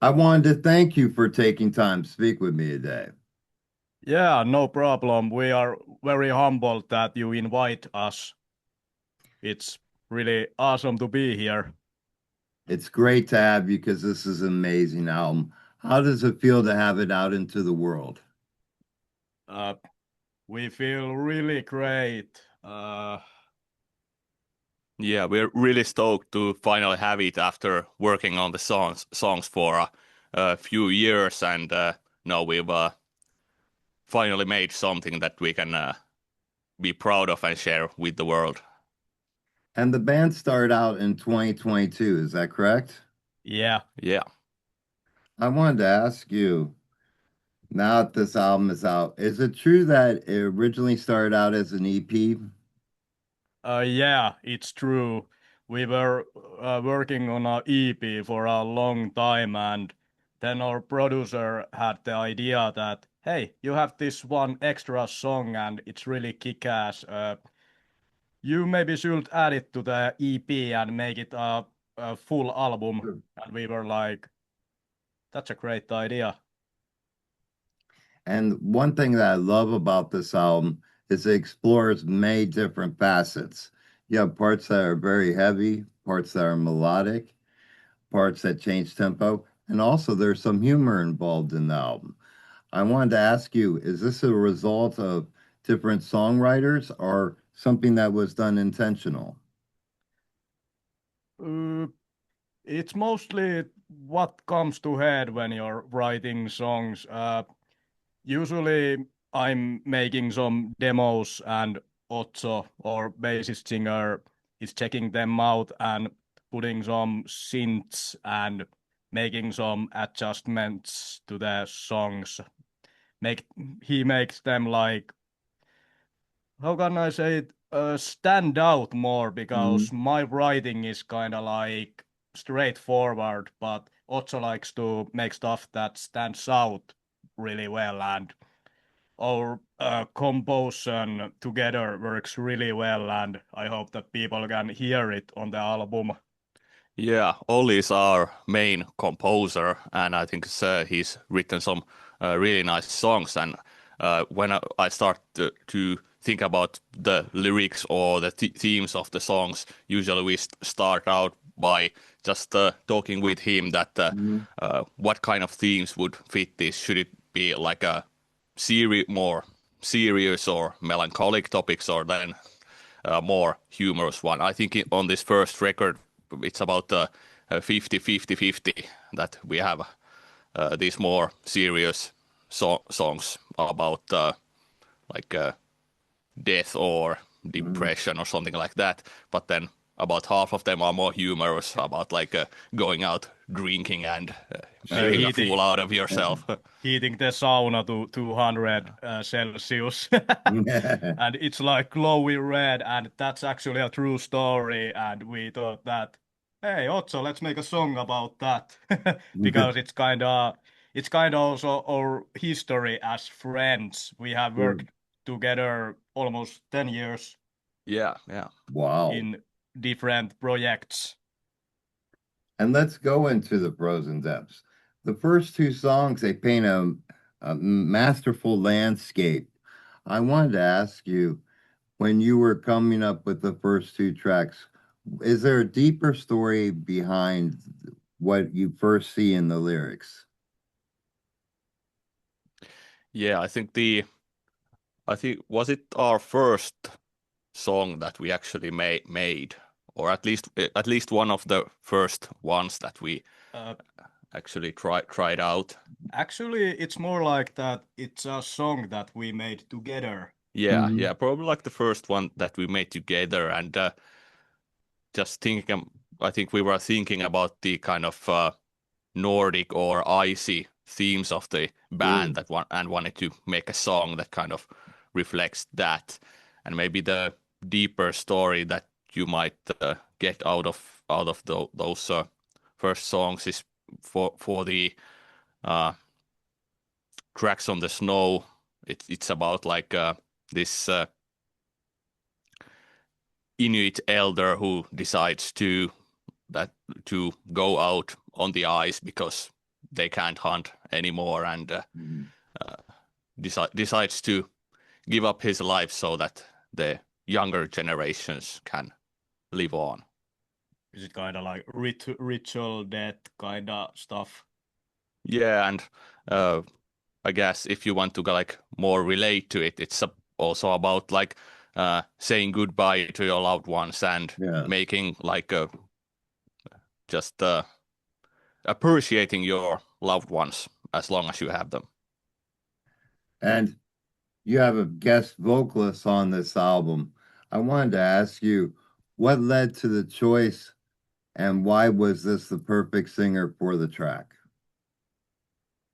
I wanted to thank you for taking time to speak with me today. Yeah, no problem. We are very humbled that you invite us. It's really awesome to be here. It's great to have you because this is an amazing album. How does it feel to have it out into the world? Uh, we feel really great. Yeah, we're really stoked to finally have it after working on the songs for a few years, and now we've finally made something that we can be proud of and share with the world. And the band started out in 2022, is that correct? Yeah. Yeah. I wanted to ask you, now that this album is out, is it true that it originally started out as an EP? Yeah, it's true. We were working on a EP for a long time, and then our producer had the idea that, hey, you have this one extra song and it's really kick-ass. You maybe should add it to the EP and make it a full album. And we were like, that's a great idea. And one thing that I love about this album is it explores many different facets. You have parts that are very heavy, parts that are melodic, parts that change tempo, and also there's some humor involved in the album. I wanted to ask you, is this a result of different songwriters or something that was done intentional? Uh, it's mostly what comes to head when you're writing songs. Usually I'm making some demos and Otso or bassist singer is checking them out and putting some synths and making some adjustments to the songs. Make he makes them like, how can I say it, stand out more Mhm. because my writing is kind of like straightforward, but Otso likes to make stuff that stands out really well, and our composition together works really well, and I hope that people can hear it on the album. Yeah, Olli is our main composer, and I think he's written some really nice songs. And when I start to think about the lyrics or the themes of the songs, usually we start out by just talking with him that Mhm. what kind of themes would fit this. Should it be like a more serious or melancholic topics, or then more humorous one? I think on this first record, it's about 50-50-50 that we have these more serious songs about like death or Mhm. depression or something like that. But then about half of them are more humorous about like going out drinking and Uh, making a heating, fool out of yourself. heating the sauna to 200 Celsius. And it's like glowy red, and that's actually a true story. And we thought that, hey, Otso, let's make a song about that because it's kind of also our history as friends. We have Sure. worked together almost 10 years Yeah, yeah. Wow. in different projects. And let's go into the pros and depths. The first two songs, they paint a masterful landscape. I wanted to ask you, when you were coming up with the first two tracks, is there a deeper story behind what you first see in the lyrics? Yeah, I think was it our first song that we actually made, or at least one of the first ones that we Uh, actually tried out. Actually, it's more like that. It's a song that we made together. Yeah, Hmm. yeah, probably like the first one that we made together, and just thinking, I think we were thinking about the kind of Nordic or icy themes of the Sure. band and wanted to make a song that kind of reflects that, and maybe the deeper story that you might get out of those first songs is for the uh, tracks on the snow. It's about like this Inuit elder who decides that to go out on the ice because they can't hunt anymore, and Mhm. decides to give up his life so that the younger generations can live on. Is it kind of like ritual death kind of stuff? Yeah, and I guess if you want to like more relate to it, it's also about like saying goodbye to your loved ones and Yeah. making like just appreciating your loved ones as long as you have them. And you have a guest vocalist on this album. I wanted to ask you what led to the choice and why was this the perfect singer for the track?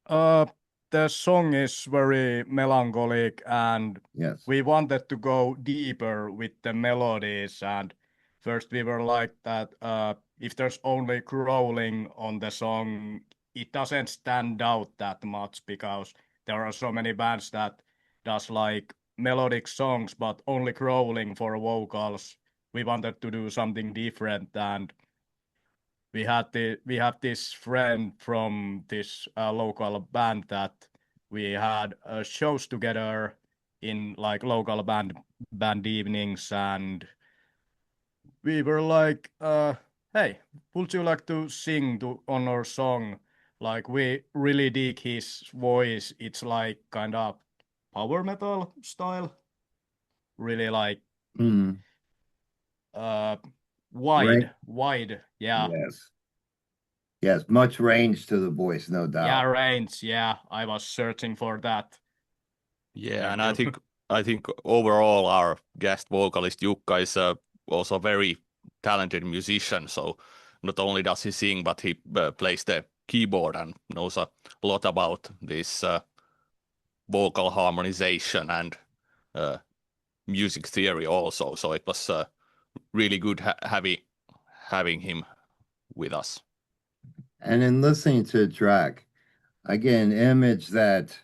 Uh, the song is very melancholic, and Yes. we wanted to go deeper with the melodies. And first, we were like that. If there's only growling on the song, it doesn't stand out that much because there are so many bands that does like melodic songs, but only growling for vocals. We wanted to do something different, and we have this friend from this local band that we had shows together in like local band evenings, and we were like, hey, would you like to sing on our song? Like we really dig his voice. It's like kind of power metal style, really like Mm. uh Right. wide, yeah. Yes. Yes. Much range to the voice, no Yeah, doubt. range. Yeah, I was searching for that. Yeah, Thank and you. I think overall our guest vocalist Jukka is also a very talented musician. So not only does he sing, but he plays the keyboard and knows a lot about this vocal harmonization and uh, music theory also. So it was really good having him with us. And in listening to the track, I get an image that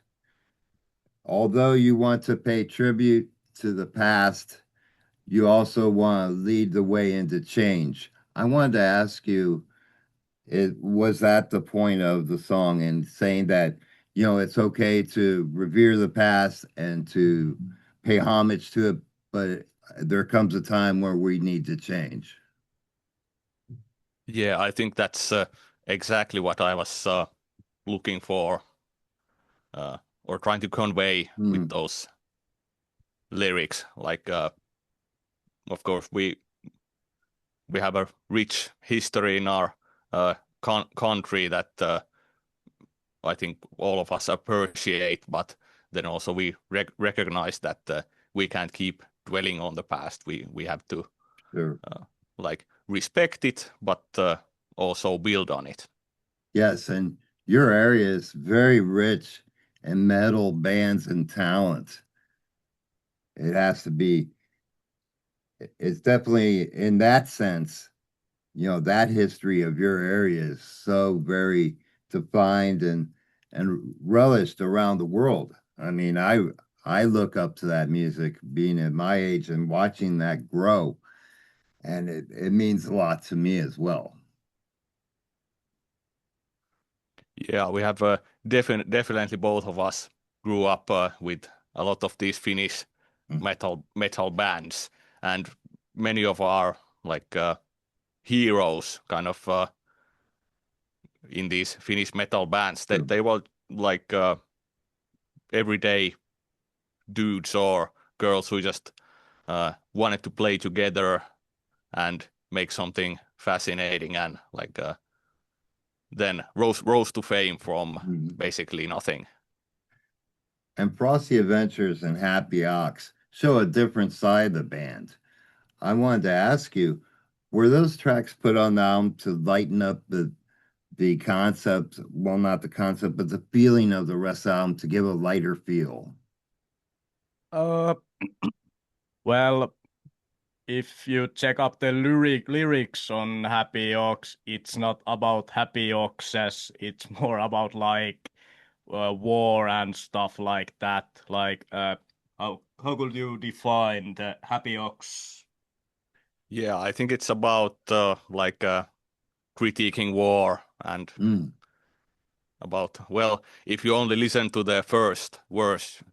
although you want to pay tribute to the past, you also want to lead the way into change. I wanted to ask you, was that the point of the song in saying that, it's okay to revere the past and to pay homage to it, but there comes a time where we need to change. Yeah, I think that's exactly what I was looking for or trying to convey with Mm, those lyrics. Like, of course, we have a rich history in our country that I think all of us appreciate, but then also we recognize that we can't keep dwelling on the past. We have to sure. like respect it, but also build on it. Yes, and your area is very rich in metal bands and talent. It has to be, it's definitely in that sense, that history of your area is so very defined and relished around the world. I mean, I look up to that music being at my age and watching that grow, and it means a lot to me as well. Yeah, we have definitely both of us grew up with a lot of these Finnish Mm, metal bands, and many of our like heroes kind of in these Finnish metal bands. true. They were like everyday dudes or girls who just wanted to play together and make something fascinating and like then rose to fame from Mhm. basically nothing. And Frosty Adventures and Happy Ox show a different side of the band. I wanted to ask you, were those tracks put on the album to lighten up the concept, well, not the concept, but the feeling of the rest of the album to give a lighter feel? Uh, well, if you check up the lyrics on Happy Ox, it's not about happy oxes. It's more about like war and stuff like that. Like, how could you define the Happy Ox? Yeah, I think it's about like critiquing war and Mm, well, if you only listen to the first verse,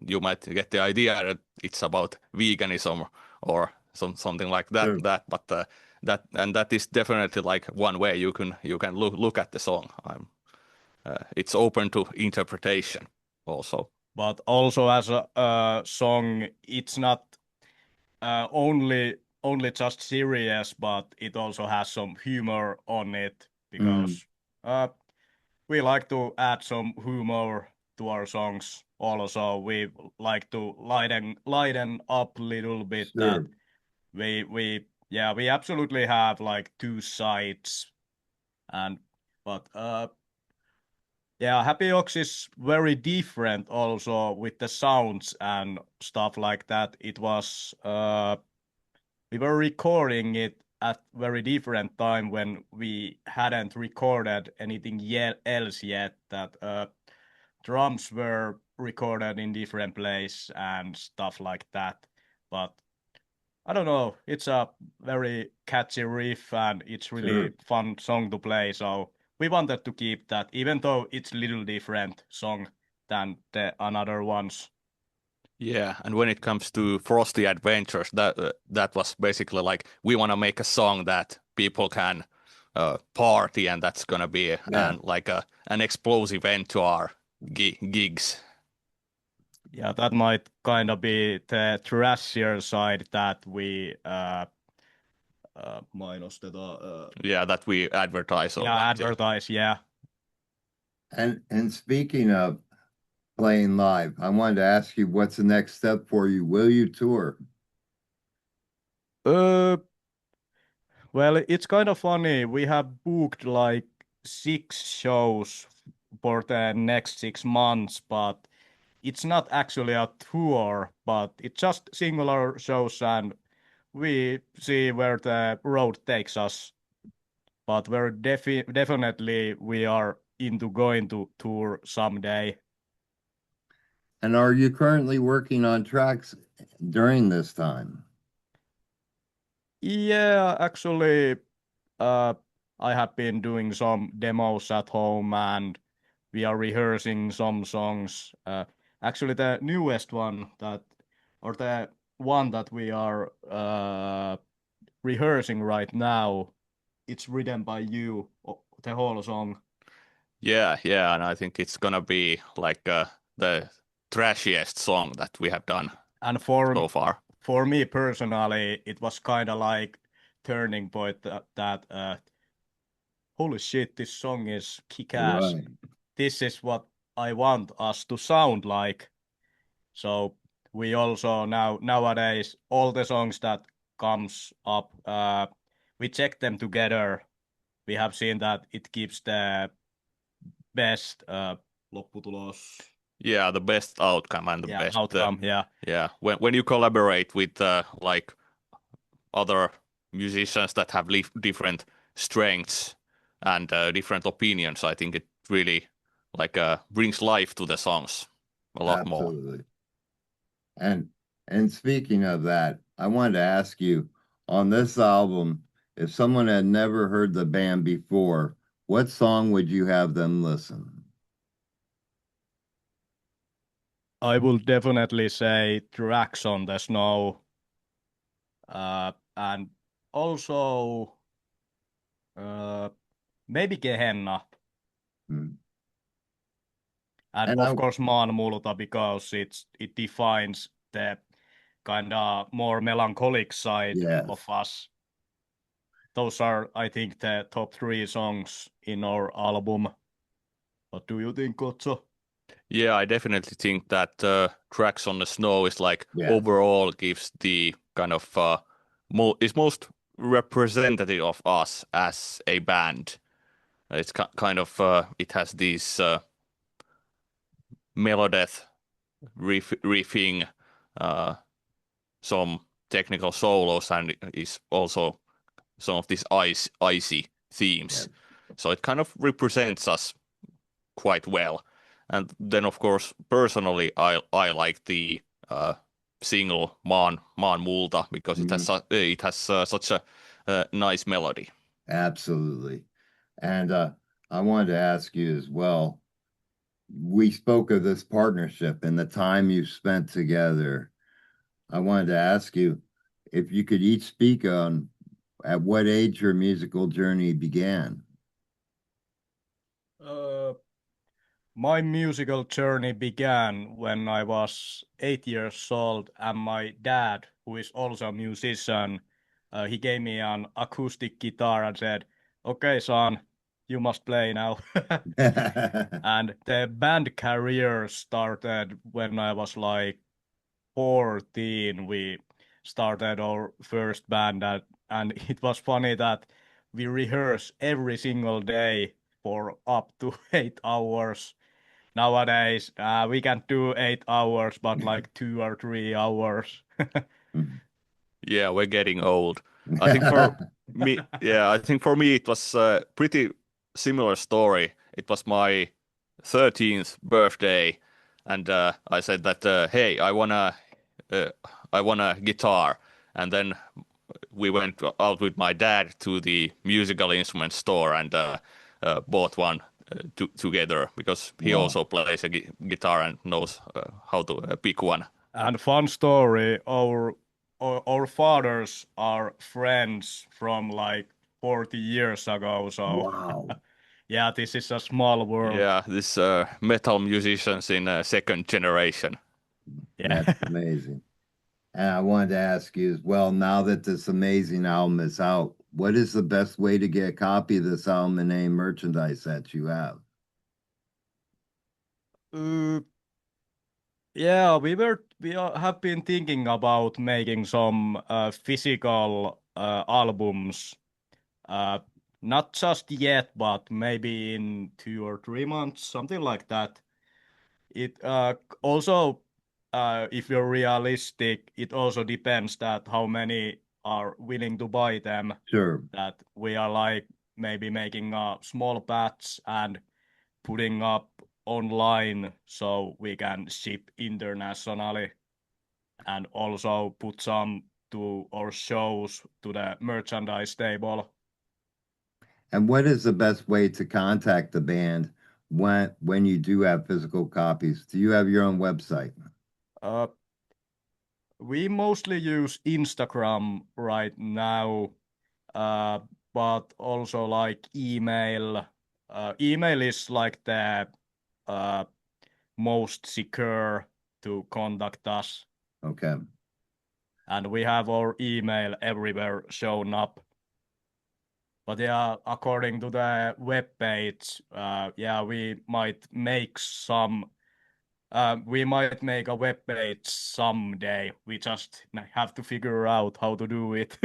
you might get the idea that it's about veganism or something like that. Sure. That is definitely like one way you can look at the song. It's open to interpretation also. But also as a song, it's not only just serious, but it also has some humor on it Mm, because we like to add some humor to our songs. Also, we like to lighten up a little bit that sure. we absolutely have like two sides and but yeah, Happy Ox is very different also with the sounds and stuff like that. It was we were recording it at very different time when we hadn't recorded anything yet else yet. That drums were recorded in different place and stuff like that. But I don't know, it's a very catchy riff and it's really Sure. fun song to play. So we wanted to keep that, even though it's little different song than the another ones. Yeah, and when it comes to Frosty Adventures, that was basically like we want to make a song that people can party, and that's gonna be Yeah. an explosive end to our gigs. Yeah, that might kind of be the thrashier side that we mainostetaan. Yeah, that we advertise a Yeah, lot. Yeah. advertise. Yeah. And speaking of playing live, I wanted to ask you what's the next step for you? Will you tour? Uh, well, it's kind of funny. We have booked like 6 shows for the next 6 months, but it's not actually a tour, but it's just singular shows, and we see where the road takes us. But definitely we are into going to tour someday. And are you currently working on tracks during this time? Yeah, actually, uh, I have been doing some demos at home and we are rehearsing some songs. Actually, the newest one or the one that we are rehearsing right now, it's written by you, the whole song. Yeah, and I think it's gonna be like the trashiest song that we have done And for so far. for me personally, it was kind of like turning point that holy shit, this song is kick-ass. Right. This is what I want us to sound like. So we also nowadays all the songs that comes up, we check them together. We have seen that it gives the best lopputulos. Yeah, the best outcome and the Yeah, best. outcome. Yeah, Yeah, when you collaborate with like other musicians that have different strengths and different opinions, I think it really like brings life to the songs a lot more. Absolutely. And and speaking of that, I wanted to ask you on this album, if someone had never heard the band before, what song would you have them listen? I will definitely say Tracks on the Snow, and also uh, maybe Gehenna. Hmm. And And of course Maan Multa because it defines the kind of more melancholic side of yes, us. Those are, I think, the top 3 songs in our album. What do you think, Otso? Yeah, I definitely think that Tracks on the Snow is like yes, overall gives the kind of is most representative of us as a band. It's kind of it has these melodeth riffing, uh, some technical solos, and is also some of these icy yes. themes. So it kind of represents us quite well. And then, of course, personally, I like the single "Maan Multa" because Mhm. it has such a nice melody. Absolutely. And I wanted to ask you as well. We spoke of this partnership and the time you spent together. I wanted to ask you if you could each speak on at what age your musical journey began. Uh, my musical journey began when I was 8 years old, and my dad, who is also a musician, he gave me an acoustic guitar and said, "Okay, son, you must play now." And the band career started when I was like 14. We started our first band, and it was funny that we rehearse every single day for up to 8 hours. Nowadays, we can do 8 hours, but like 2 or 3 hours. Yeah, we're getting old. I think for I think for me it was a pretty similar story. It was my 13th birthday, and I said that, hey, uh, I want a guitar, and then we went out with my dad to the musical instrument store and bought one together because he Wow. also plays a guitar and knows how to pick one. And fun story, our fathers are friends from like 40 years ago. So Wow. yeah, this is a small world. Yeah, this metal musicians in second generation. Yeah. That's amazing. And I wanted to ask you as well, now that this amazing album is out, what is the best way to get a copy of this album and any merchandise that you have? Uh, yeah, have been thinking about making some physical albums. Uh, Not just yet, but maybe in 2 or 3 months, something like that. It also, if you're realistic, it also depends that how many are willing to buy them. Sure. That we are like maybe making a small batch and putting up online so we can ship internationally, and also put some to our shows to the merchandise table. And what is the best way to contact the band when you do have physical copies? Do you have your own website? Uh, we mostly use Instagram right now, uh, but also like email. Email is like the uh, most secure to contact us, Okay. and we have our email everywhere shown up. But yeah, according to the web page, yeah, we might make a web page someday. We just have to figure out how to do it.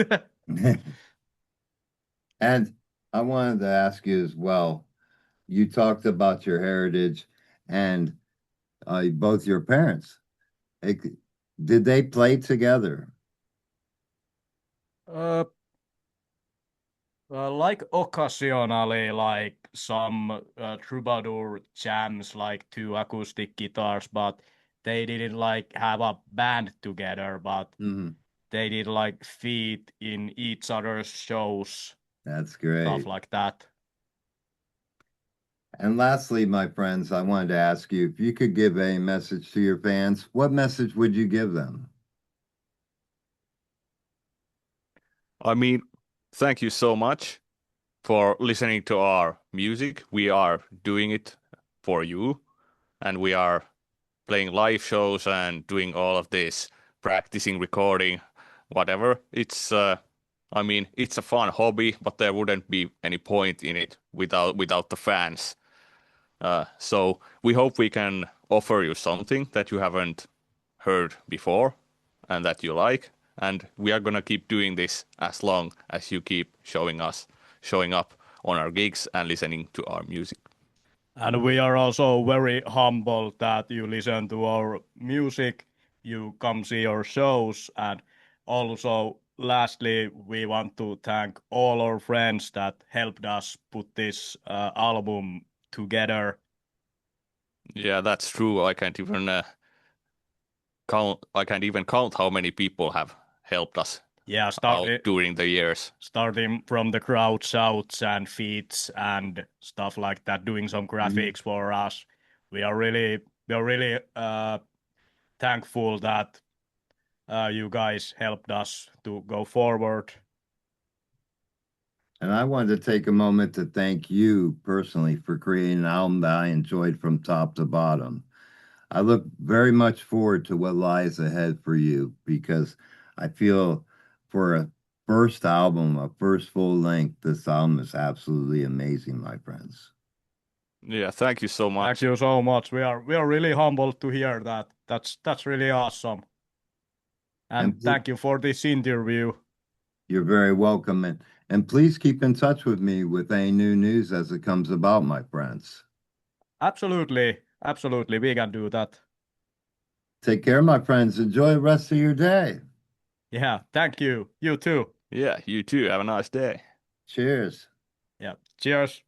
And I wanted to ask you as well, you talked about your heritage and both your parents. Like, did they play together? uh, like occasionally, like some troubadour jams, like two acoustic guitars, but they didn't like have a band together, but Mhm. they did like feat in each other's shows, That's stuff great. like that. And lastly, my friends, I wanted to ask you if you could give a message to your fans, what message would you give them? I mean, thank you so much for listening to our music. We are doing it for you, and we are playing live shows and doing all of this, practicing, recording, whatever. I mean, it's a fun hobby, but there wouldn't be any point in it without the fans. So we hope we can offer you something that you haven't heard before and that you like. And we are gonna keep doing this as long as you keep showing up on our gigs and listening to our music. And we are also very humble that you listen to our music, you come see our shows, and also lastly, we want to thank all our friends that helped us put this album together. Yeah, that's true. I can't even count how many people have helped us Yeah, out during the years. starting from the crowd shouts and feats and stuff like that, doing some graphics for us. We are really thankful that you guys helped us to go forward. And I wanted to take a moment to thank you personally for creating an album that I enjoyed from top to bottom. I look very much forward to what lies ahead for you because I feel for a first album, a first full length, this album is absolutely amazing, my friends. Yeah, thank you so much. Thank you so much. We are really humbled to hear that. That's really awesome. And And thank you for this interview. you're very welcome. And please keep in touch with me with any new news as it comes about, my friends. Absolutely, absolutely, we can do that. Take care, my friends. Enjoy the rest of your day. Yeah, thank you. You too. Yeah, you too. Have a nice day. Cheers. Yeah, cheers.